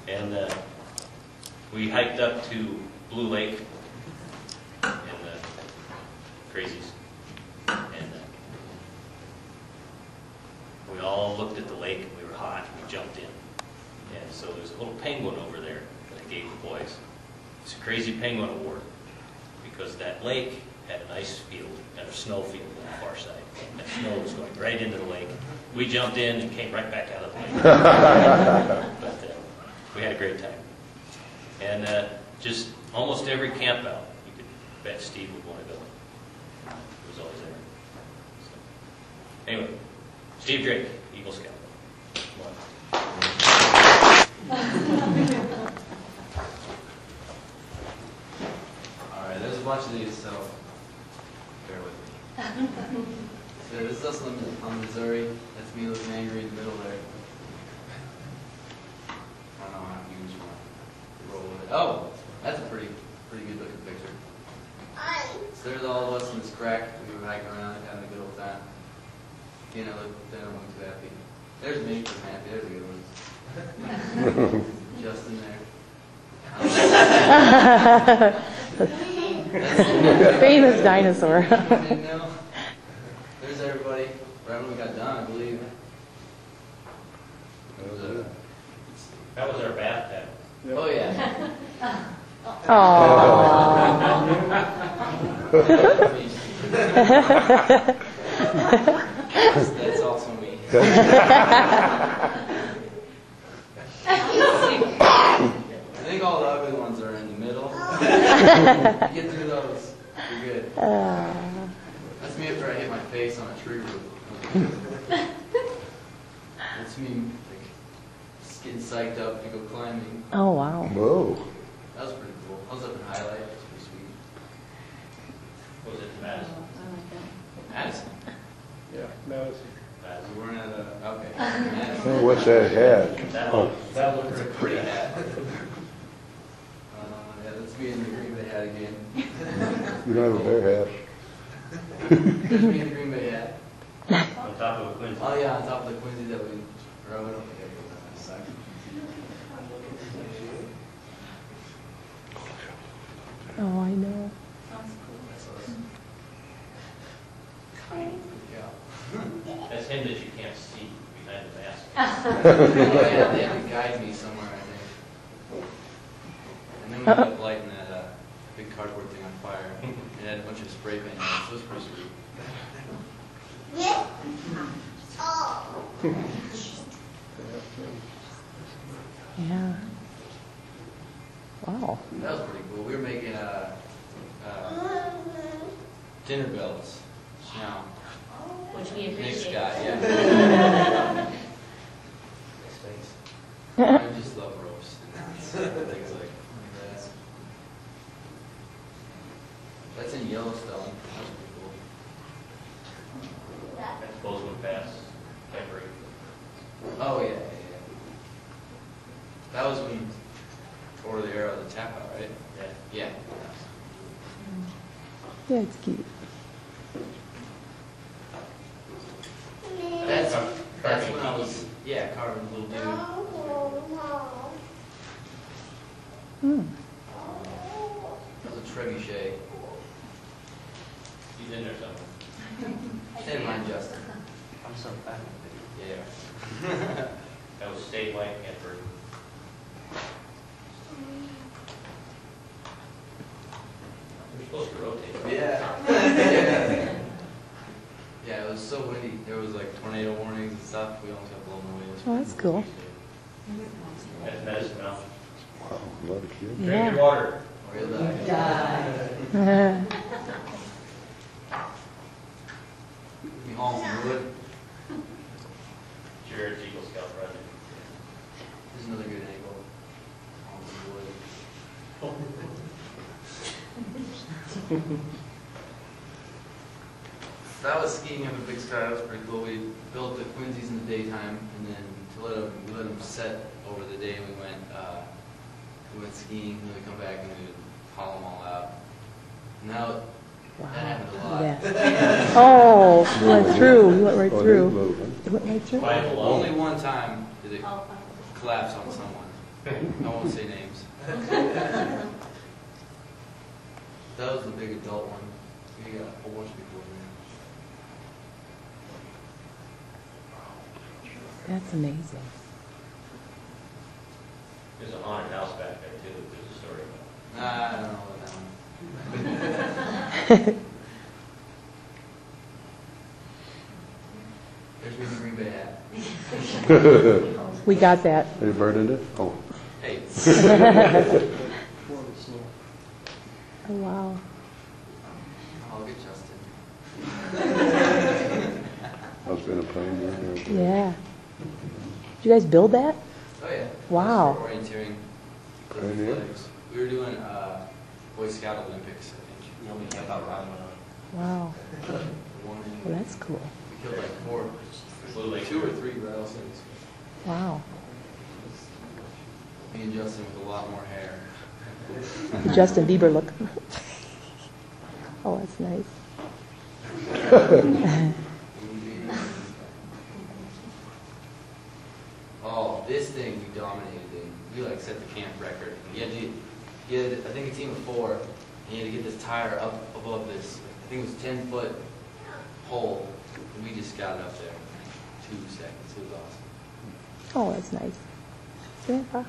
And we hiked up to Blue Lake in the Crazies. And we all looked at the lake and we were hot and we jumped in. And so there's a little penguin over there that I gave the boys. It's a Crazy Penguin Award because that lake had an ice field and a snow field on the far side. And that snow was going right into the lake. We jumped in and came right back out of the lake. But we had a great time. And just almost every camp out, you could bet Steve would want to go. He was always there. So, anyway, Steve Drake, Eagle Scout. Come on. All right, there's a bunch of these, so bear with me. So this is us on Missouri. That's me looking angry in the middle there. I don't know how you just want to roll with it. Oh, that's a pretty good looking picture. So there's all of us in this crack. We were hiking around, having a good old time. You know, they don't look too happy. There's me, I'm happy. There's a good one. Justin there. Famous dinosaur. Didn't know. There's everybody. Right when we got done, I believe. That was our bathtub. Oh yeah. That's also me. I think all the ugly ones are in the middle. Get through those, you're good. That's me after I hit my face on a tree root. That's me like, just getting psyched up to go climbing. Oh, wow. Whoa. That was pretty cool. I was up in Highlight. That was pretty sweet. What was it, Madison? Madison? Yeah, Madison. You weren't at a... Okay. Madison. Oh, what's that hat? That looks Pretty hat. Yeah, that's me in the Green Bay hat again. You don't have a bear hat. There's me in the Green Bay hat. on top of a Quincy. Oh yeah, on top of the Quincy that we rode up there. Oh, I know. That's him that you can't see behind the mask. Oh yeah, they had to guide me somewhere, I think. And then we ended up lighting that big cardboard thing on fire. It had a bunch of spray paint on it, so it was pretty sweet. Yeah. Wow. That was pretty cool. We were making dinner bells. Now, Which we Nick's appreciate. got, yeah. I just love roast and things like that. That's in Yellowstone. That's pretty cool. That's Bozeman Pass, February. Oh yeah, yeah, yeah. That was when tore the arrow of the tap out, right? Yeah. Yeah. Yeah, it's cute. That's when I was carving a little dude. Hmm. That was a trebuchet. He's in there somewhere. Never mind, Justin. I'm so fat. Yeah. That was State White Hanford. We're supposed to rotate. Yeah. Yeah, it was so windy. There was like tornado warnings and stuff. We almost got blown away. Oh, that's cool. That's Medicine Mountain. Wow, a lot of kids. Drink Yeah. your water. Or you'll die. We haul some wood. Jared's Eagle Scout Project. There's another good angle. Haul some wood. That was skiing up a big sky. That was pretty cool. We built the Quincy's in the daytime, and then we let them set over the day. We went skiing, and then we come back and we would haul them all out. Now that happened a lot. Yeah. Oh, you went through. You went right Oh, through. he's moving. What nature? Five alone. Only one time did it collapse on someone. I won't say names. That was the big adult one. We got a whole bunch of people in That's amazing. There's a haunted house back there too, there's a story about. there. Nah, I don't know about that one. There's me in the Green Bay hat. We got that. Any bird in it? Oh, Hey. Oh, wow. I'll get Justin. I've been a plane there. Yeah. Did you guys build that? Oh yeah. Wow. For orienteering. For the Right here? flags. We were doing Boy Scout Olympics, I think. You only have about Ron went on. Wow. One in- Well, that's cool. We killed like four, Little Lake. 2 or 3 rattlesnakes. Wow. Me and Justin with a lot more hair. The Justin Bieber look. Oh, that's nice. Oh, this thing we dominated in. We like set the camp record. You had I think a team of 4, and you had to get this tire up above this, I think it was 10-foot hole, and we just got it up there in 2 seconds. It was awesome. Oh, that's nice. Grandpa.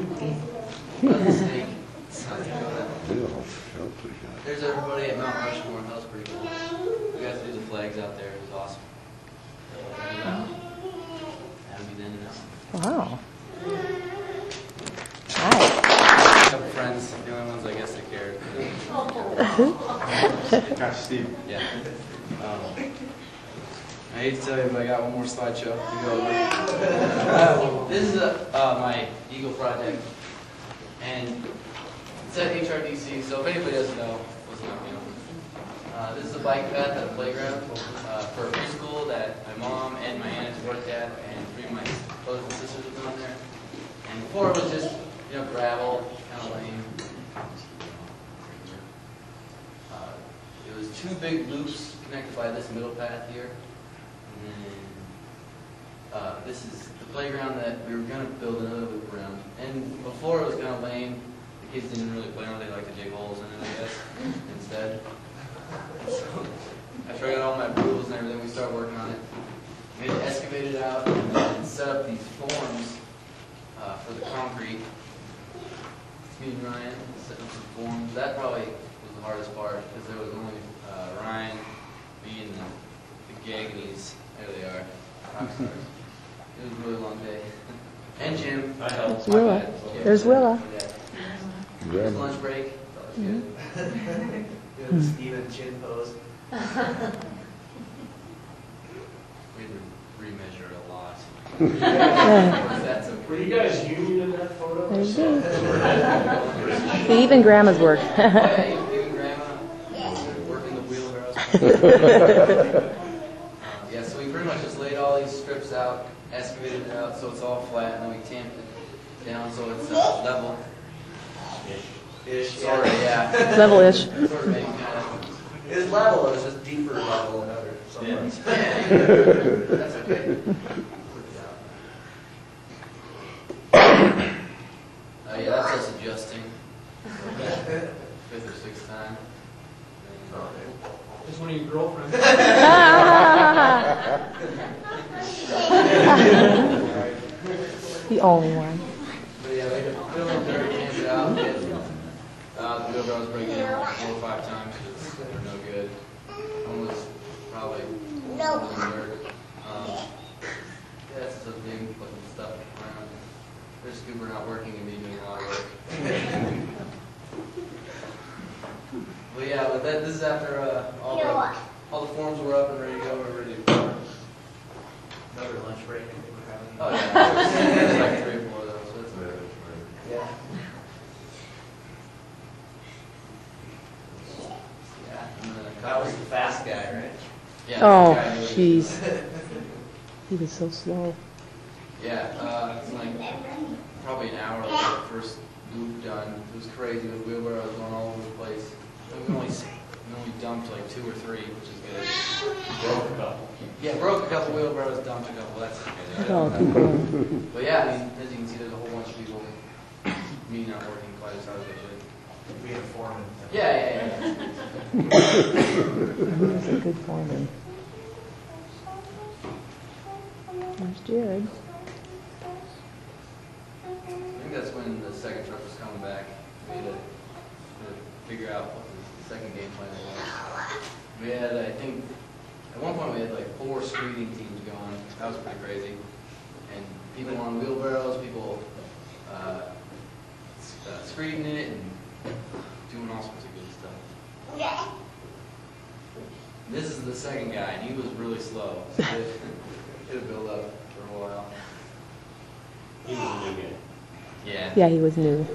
Snake. Yeah, shelter guy. There's everybody at Mount Rushmore. That was pretty cool. We got to do the flags out there. It was awesome. Had me then and now. Wow. Nice. A couple friends, the only ones I guess that cared. Gosh, Steve. Yeah. I hate to tell you, but I got one more slideshow to go over. This is my Eagle project, and it's at HRDC. So if anybody doesn't know, what's not, this is a bike path at a playground for a preschool that my mom and my aunt worked at, and 3 of my brothers and sisters have been on there. And before it was just gravel, kind of lame. It was 2 big loops connected by this middle path here. And then this is the playground that we were going to build another loop around. And before it was kind of lame. The kids didn't really play on it. They liked to dig holes in it, I guess, instead. So after I got all my approvals and everything, we started working on it. We had to excavate it out and set up these forms for the concrete. Me and Ryan setting up some forms. That probably was the hardest part because there was only Ryan, me, and the Gagneys. There they are. Rock stars. It was a really long day. And Jim. I helped. There's Willa. There's Willa. There's lunch break. That was good. The Steven chin pose. We had to remeasure a lot. That's okay. Were you guys union in that photo? There's even Grandma's work. Oh, yeah, even Grandma working the wheelbarrows. Yeah, so we pretty much just laid all these strips out, excavated it out so it's all flat, and then we tamped it down so it's level. Ish. Sort of, yeah. Level-ish. Sort of maybe kind of. It was level, it was just deeper level than other somewhere. That's okay. Yeah, that's us adjusting. 5th or 6th time. Just one of your girlfriends. The only one. But yeah, we had to fill in dirt, camp it out, get the wheelbarrows breaking in like 4 or 5 times because they're no good. One was probably dirt. Yeah, it's just a big looking stuff around. They're scooping out working and me doing a lot of work. But yeah, but this is after all the forms were up and ready to go. We're ready to go. Another lunch break I think we're having. Oh yeah, there's like 3 or 4 of those. So that's good. Yeah. Yeah. And then a That was the fast guy, right? Yeah, Oh, the guy who was- jeez. He was so slow. Yeah, it's like probably an hour to get the first loop done. It was crazy with wheelbarrows going all over the place. And we only We only dumped like 2 or 3, which is good. Broke a couple. Yeah, broke a couple wheelbarrows, dumped a couple, that's okay. Oh, people. But yeah, I mean, as you can see, there's a whole bunch of people, me not working quite as hard as I should. Being a foreman. Yeah. He was a good foreman. There's Jared. I think that's when the second truck was coming back. We had to figure out what the second game plan was. We had, I think, at one point we had like 4 screening teams going. That was pretty crazy. And people on wheelbarrows, people screening it and doing all sorts of good stuff. This is the second guy, and he was really slow. So it'll build up for a while. He was a new guy. Yeah. Yeah, he was new.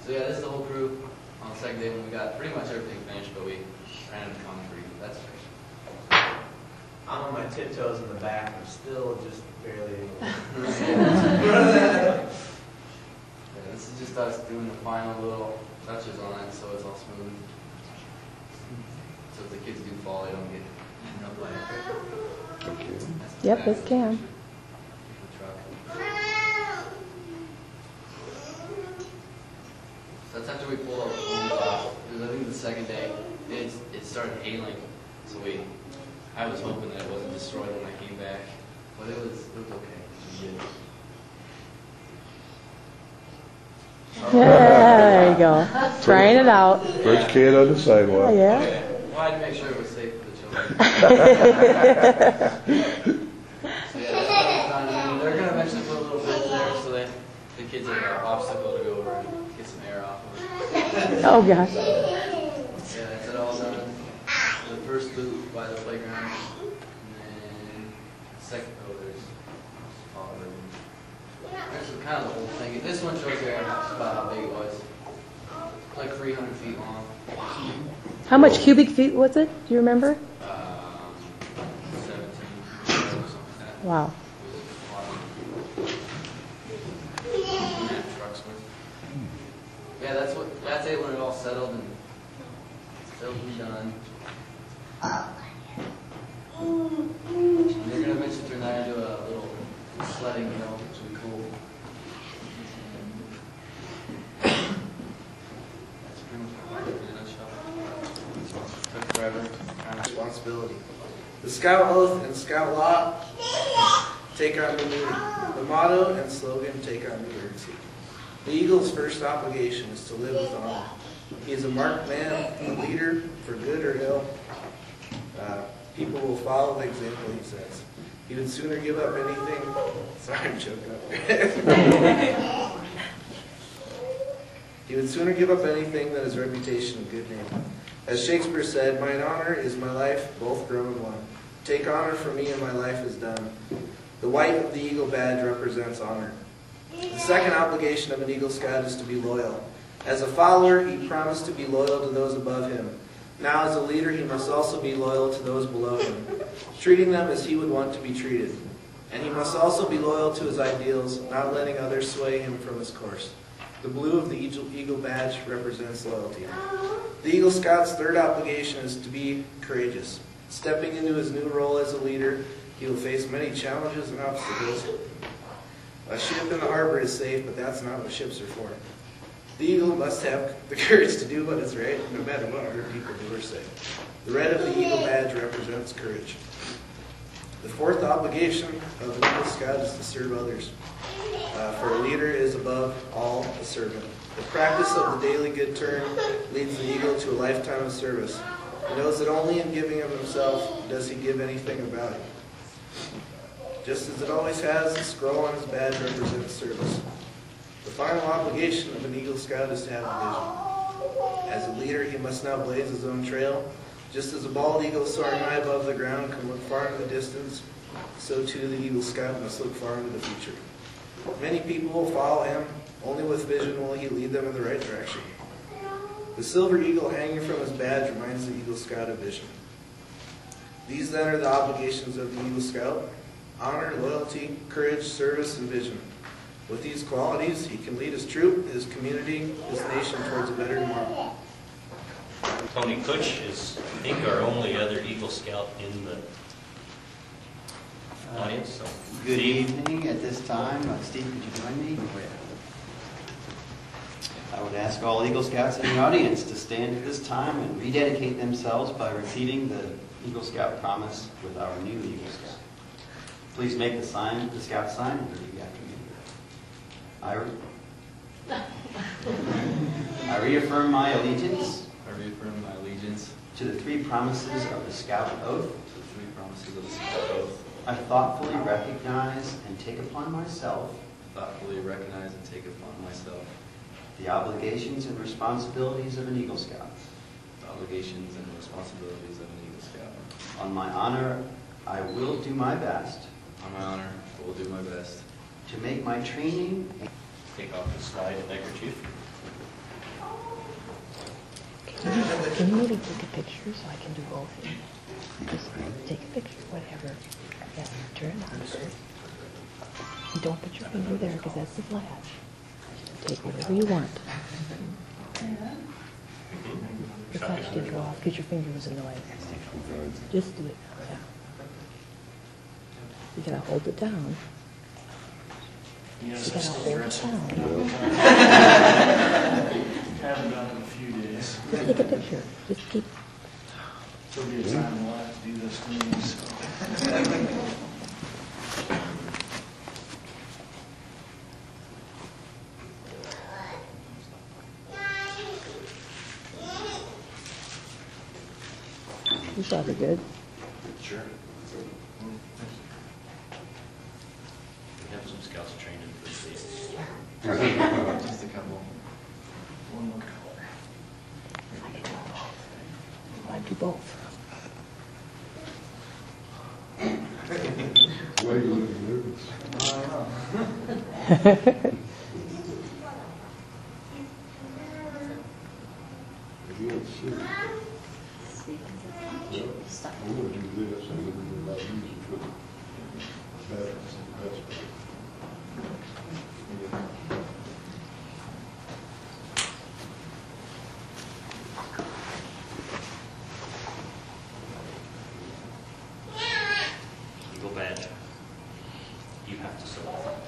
So yeah, this is the whole crew on the second day when we got pretty much everything finished, but we ran into concrete. That's okay. I'm on my tiptoes in the back. I'm still just barely able Yeah, this is just us doing the final little touches on it so it's all smooth. So if the kids do fall, they don't get eaten up by it. Okay. That's the Yep, back this of can. the truck. So that's after we pulled all the balloons off. It was, I think, the second day. It started hailing, so I was hoping that it wasn't destroyed when I came back, but it was okay. There you go. Trying it out. First kid on the sidewalk. Yeah. Okay. Well, I had to make sure it was safe for the children. So yeah, that's done. And they're going to eventually put a little bridge there so that the kids have an obstacle to go over and get some air off of it. Oh, gosh. Yeah, that's it all done. The first loop by the playground. And then second, there's all of them. There's kind of the whole thing. This one shows you about how big it was. It's like 300 feet long. How much cubic feet was it? Do you remember? 17 or something like that. Wow. Yeah, that's it when it all settled and done. And they're gonna eventually turn that into a little sledding hill, which will be cool. That's pretty much my life in a nutshell. Took forever. responsibility. The Scout Oath and Scout Law take on new meaning. The motto and slogan take on new urgency. The Eagle's first obligation is to live with honor. He is a marked man, a leader, for good or ill. People will follow the example he sets. He would sooner give up anything. Sorry, I'm choking up. He would sooner give up anything than his reputation and good name. As Shakespeare said, "Mine honor is my life, both grow in one. Take honor from me and my life is done." The white of the Eagle badge represents honor. The second obligation of an Eagle Scout is to be loyal. As a follower, he promised to be loyal to those above him. Now, as a leader, he must also be loyal to those below him, treating them as he would want to be treated. And he must also be loyal to his ideals, not letting others sway him from his course. The blue of the Eagle badge represents loyalty. The Eagle Scout's third obligation is to be courageous. Stepping into his new role as a leader, he will face many challenges and obstacles. A ship in the harbor is safe, but that's not what ships are for. The Eagle must have the courage to do what is right, no matter what other people do or say. The red of the Eagle badge represents courage. The fourth obligation of the Eagle Scout is to serve others. For a leader is above all a servant. The practice of the daily good turn leads the Eagle to a lifetime of service. He knows that only in giving of himself does he give anything of value. Just as it always has, the scroll on his badge represents service. The final obligation of an Eagle Scout is to have a vision. As a leader, he must now blaze his own trail. Just as a bald eagle soaring high above the ground can look far into the distance, so too the Eagle Scout must look far into the future. Many people will follow him. Only with vision will he lead them in the right direction. The silver eagle hanging from his badge reminds the Eagle Scout of vision. These then are the obligations of the Eagle Scout: honor, loyalty, courage, service, and vision. With these qualities, he can lead his troop, his community, his nation towards a better tomorrow. Tony Kutch is, I think, our only other Eagle Scout in the audience. So, Good Steve? evening. At this time, Steve, could you join me? I would ask all Eagle Scouts in the audience to stand at this time and rededicate themselves by repeating the Eagle Scout promise with our new Eagle Scout. Please make the sign, the Scout sign, and repeat after me. I reaffirm my allegiance I reaffirm my allegiance to the three promises of the Scout Oath. to the three promises of the Scout Oath. I thoughtfully recognize and take upon myself Thoughtfully recognize and take upon myself the obligations and responsibilities of an Eagle Scout. the obligations and responsibilities of an Eagle Scout. On my honor, I will do my best On my honor, I will do my best. to make my training Take off the slide neckerchief. Can you maybe take a picture so I can do both? Just take a picture, whatever. Yeah, turn it on first. And don't put your finger there because that's the flash. Take whatever you want. The flash didn't go off because your finger was in the way. Just do it. Yeah. You gotta hold it down. You gotta hold it down. Haven't done it in a few days. Just take a picture. Just keep. There'll be a time we'll have to do this to me, so. You shot it good. Sure. We have some scouts trained in first aid. Just a couple. One more color. I do both. Why are you looking nervous? If you don't see it. I'm gonna do this, I'm gonna do that, you can put that, that's better. Eagle badge. You have to select.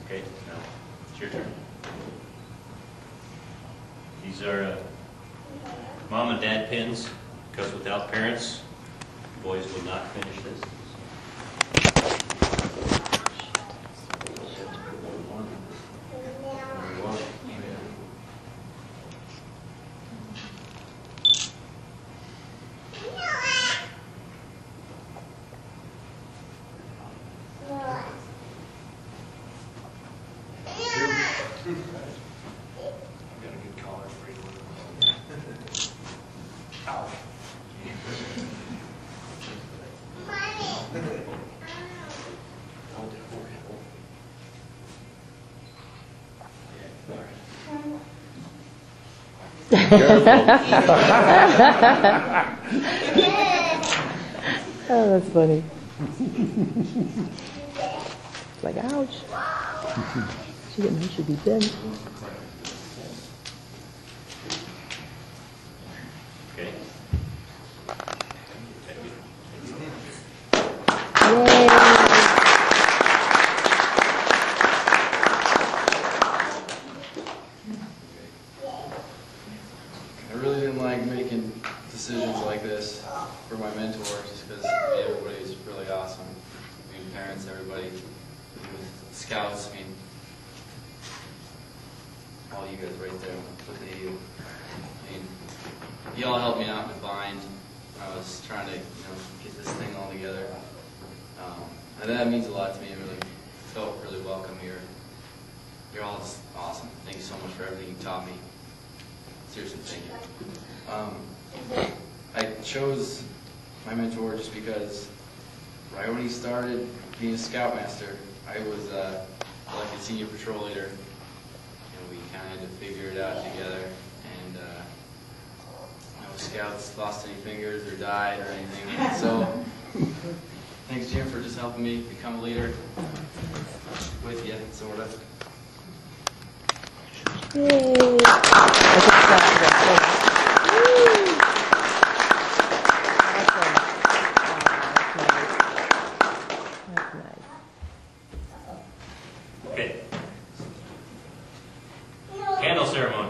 Okay, now it's your turn. These are mom and dad pins, because without parents, boys would not finish this. I've got a good collar for you. Ow. Hold it, hold it, hold it. Yeah, all right. Oh, that's funny. It's like, ouch. She didn't know she'd be bent. Okay. Yay! I really didn't like making decisions like this for my mentor, just because everybody's really awesome. I mean, parents, everybody, scouts, I mean, all you guys right there, what they do. I mean, you all helped me out with Bind when I was trying to, get this thing all together. And that means a lot to me. I really felt really welcome here. You're all just awesome. Thank you so much for everything you taught me. Seriously, thank you. I chose my mentor just because right when he started being a scoutmaster, I was elected senior patrol leader, and we kind of had to figure it out together. And no scouts lost any fingers or died or anything. So thanks, Jim, for just helping me become a leader with you, sort of. Yay! Let's just clap for them. Woo! Awesome. Oh, that's nice. Okay. Candle ceremony.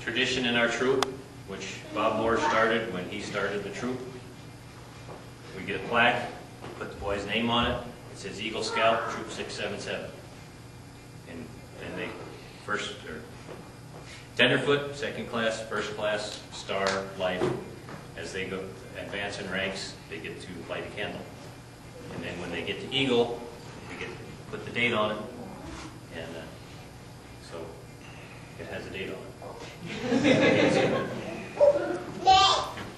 Tradition in our troop, which Bob Moore started when he started the troop. We get a plaque, put the boy's name on it. It says Eagle Scout, Troop 677. And they first, or tenderfoot, second class, first class, star, life. As they go advance in ranks, they get to light a candle. And then when they get to Eagle, they get to put the date on it. And so it has a date on it.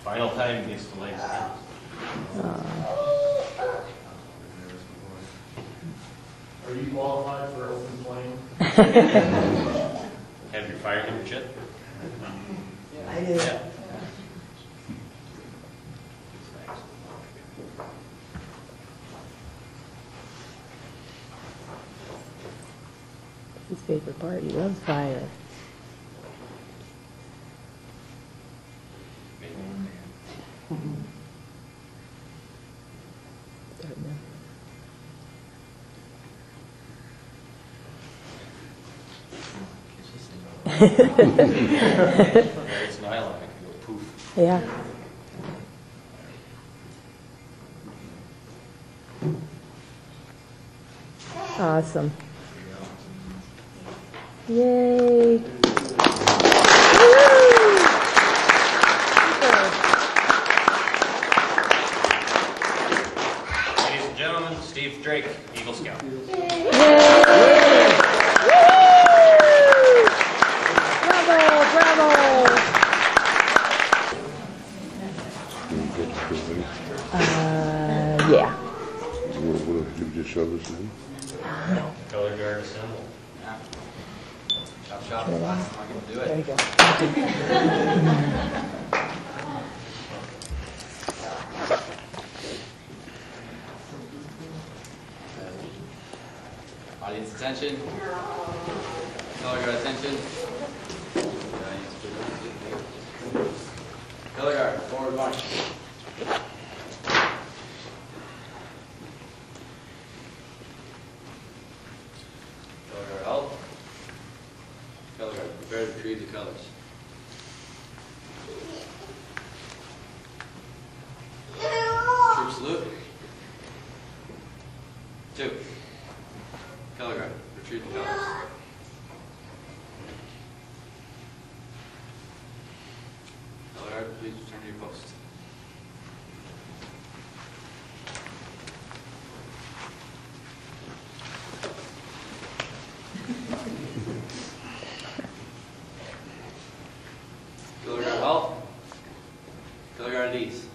Final time he gets to light his candles. Are you qualified for open flame? Have your fire hydrant yet? I do. Yeah. His favorite part. He loves fire. Don't know. It's nylon, it can go poof. Yeah. Awesome. Yay. Ladies and gentlemen, Steve Drake, Eagle Scout. Bravo, bravo. Yeah. What, you just show this now? No. Color guard assemble. Yeah. Chop, chop, last time I'm gonna do There you it. go. Audience attention. Color guard attention. Color guard, forward march. Color guard halt. Color guard, prepare to retrieve the colors. Troop salute. 2. Color guard, retrieve the colors. Color guard, please return to your post. Color guard halt. Color guard at ease.